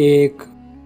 1,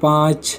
5,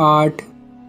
8,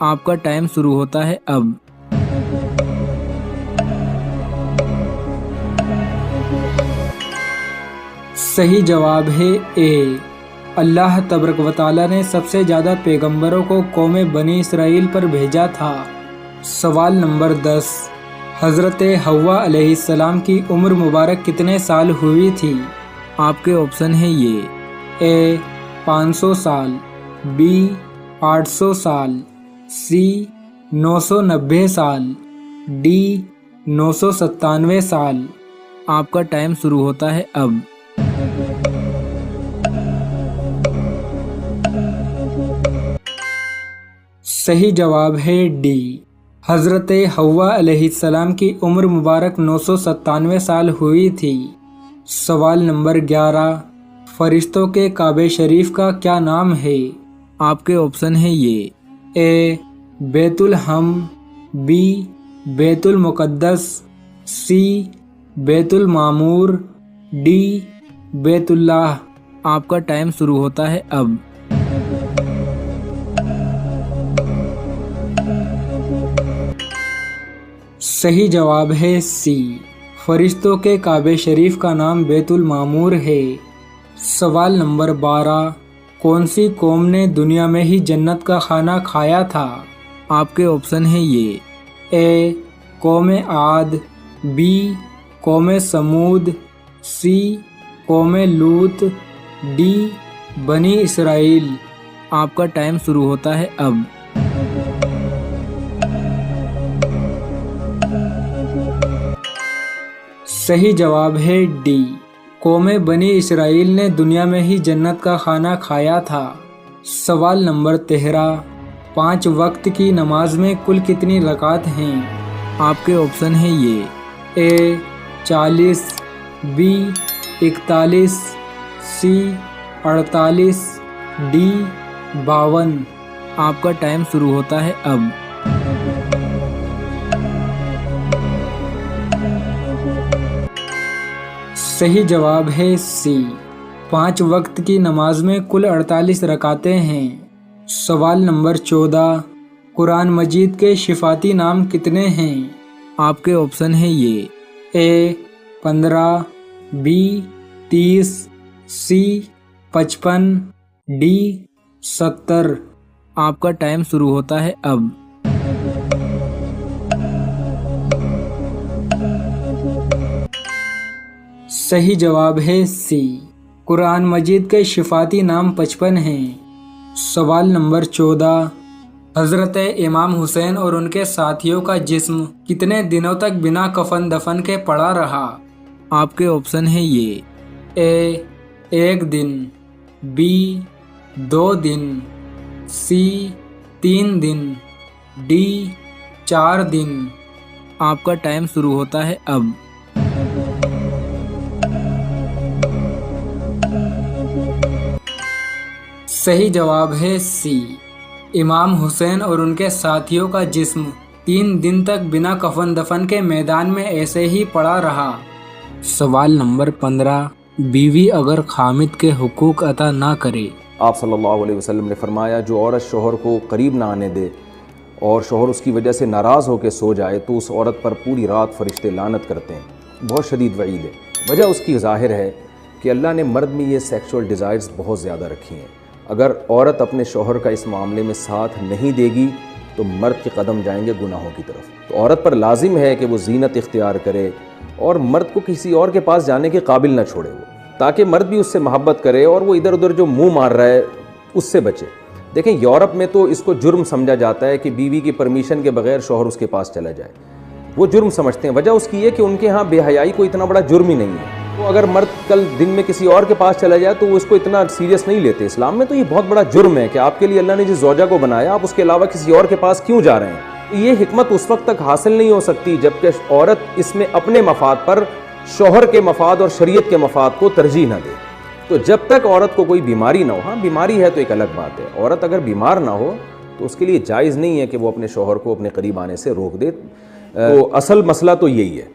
آپ کا ٹائم شروع ہوتا ہے اب۔ صحیح جواب ہے اے۔ اللہ تبارک و تعالیٰ نے سب سے زیادہ پیغمبروں کو قوم بنی اسرائیل پر بھیجا تھا۔ سوال نمبر 10، حضرت حوا علیہ السلام کی عمر مبارک کتنے سال ہوئی تھی؟ آپ کے آپشن ہیں یہ، اے 500 سال، بی 800 سال، سی 990 سال، ڈی 997 سال۔ آپ کا ٹائم شروع ہوتا ہے اب۔ صحیح جواب ہے ڈی، حضرت حوا علیہ السلام کی عمر مبارک 997 سال ہوئی تھی۔ سوال نمبر 11، فرشتوں کے کعبہ شریف کا کیا نام ہے؟ آپ کے آپشن ہیں یہ، اے بیت الحم، بی بیت المقدس، سی بیت المعمور، ڈی بیت اللہ۔ آپ کا ٹائم شروع ہوتا ہے اب۔ صحیح جواب ہے سی، فرشتوں کے کعبہ شریف کا نام بیت المعمور ہے۔ سوال نمبر 12، کون سی قوم نے دنیا میں ہی جنت کا کھانا کھایا تھا؟ آپ کے آپشن ہیں یہ، اے قوم عاد، بی قوم سمود، سی قوم لوط، ڈی بنی اسرائیل۔ آپ کا ٹائم شروع ہوتا ہے اب۔ صحیح جواب ہے ڈی، قوم بنی اسرائیل نے دنیا میں ہی جنت کا کھانا کھایا تھا۔ سوال نمبر 13، 5 وقت کی نماز میں کل کتنی رکعت ہیں؟ آپ کے آپشن ہیں یہ، اے 40، بی 41، سی 48، ڈی 52۔ آپ کا ٹائم شروع ہوتا ہے اب۔ صحیح جواب ہے سی، 5 وقت کی نماز میں کل 48 رکعتیں ہیں۔ سوال نمبر 14، قرآن مجید کے شفاتی نام کتنے ہیں؟ آپ کے آپشن ہیں یہ، اے 15، بی 30، سی 55، ڈی 70۔ آپ کا ٹائم شروع ہوتا ہے اب۔ صحیح جواب ہے سی، قرآن مجید کے شفاتی نام 55 ہیں۔ سوال نمبر 14، حضرت امام حسین اور ان کے ساتھیوں کا جسم کتنے دنوں تک بنا کفن دفن کے پڑا رہا؟ آپ کے آپشن ہیں یہ، اے 1 دن، be 2 then, C 3 then, D 4 دن۔ آپ کا ٹائم شروع ہوتا ہے اب۔ صحیح جواب ہے سی، امام حسین اور ان کے ساتھیوں کا جسم 3 دن تک بنا کفن دفن کے میدان میں ایسے ہی پڑا رہا۔ سوال نمبر 15، بیوی اگر خامد کے حقوق ادا نہ کرے؟ آپ صلی اللہ علیہ وسلم نے فرمایا، جو عورت شوہر کو قریب نہ آنے دے اور شوہر اس کی وجہ سے ناراض ہو کے سو جائے تو اس عورت پر پوری رات فرشتے لعنت کرتے ہیں۔ بہت شدید وعید ہے۔ وجہ اس کی ظاہر ہے کہ اللہ نے مرد میں یہ سیکشول ڈیزائرز بہت زیادہ رکھی ہیں۔ اگر عورت اپنے شوہر کا اس معاملے میں ساتھ نہیں دے گی تو مرد کے قدم جائیں گے گناہوں کی طرف۔ تو عورت پر لازم ہے کہ وہ زینت اختیار کرے اور مرد کو کسی اور کے پاس جانے کے قابل نہ چھوڑے وہ، تاکہ مرد بھی اس سے محبت کرے اور وہ ادھر ادھر جو منہ مار رہا ہے اس سے بچے۔ دیکھیں، یورپ میں تو اس کو جرم سمجھا جاتا ہے کہ بیوی کی پرمیشن کے بغیر شوہر اس کے پاس چلا جائے، وہ جرم سمجھتے ہیں۔ وجہ اس کی ہے کہ ان کے ہاں بے حیائی کوئی اتنا بڑا جرم ہی نہیں ہے۔ تو اگر مرد کل دن میں کسی اور کے پاس چلا جائے تو وہ اس کو اتنا سیریس نہیں لیتے۔ اسلام میں تو یہ بہت بڑا جرم ہے کہ آپ کے لیے اللہ نے جس زوجہ کو بنایا آپ اس کے علاوہ کسی اور کے پاس کیوں جا رہے ہیں۔ یہ حکمت اس وقت تک حاصل نہیں ہو سکتی جبکہ عورت اس میں اپنے مفاد پر شوہر کے مفاد اور شریعت کے مفاد کو ترجیح نہ دے۔ تو جب تک عورت کو کوئی بیماری نہ ہو، ہاں بیماری ہے تو ایک الگ بات ہے، عورت اگر بیمار نہ ہو تو اس کے لیے جائز نہیں ہے کہ وہ اپنے شوہر کو اپنے قریب آنے سے روک دے۔ تو اصل مسئلہ تو یہی ہے۔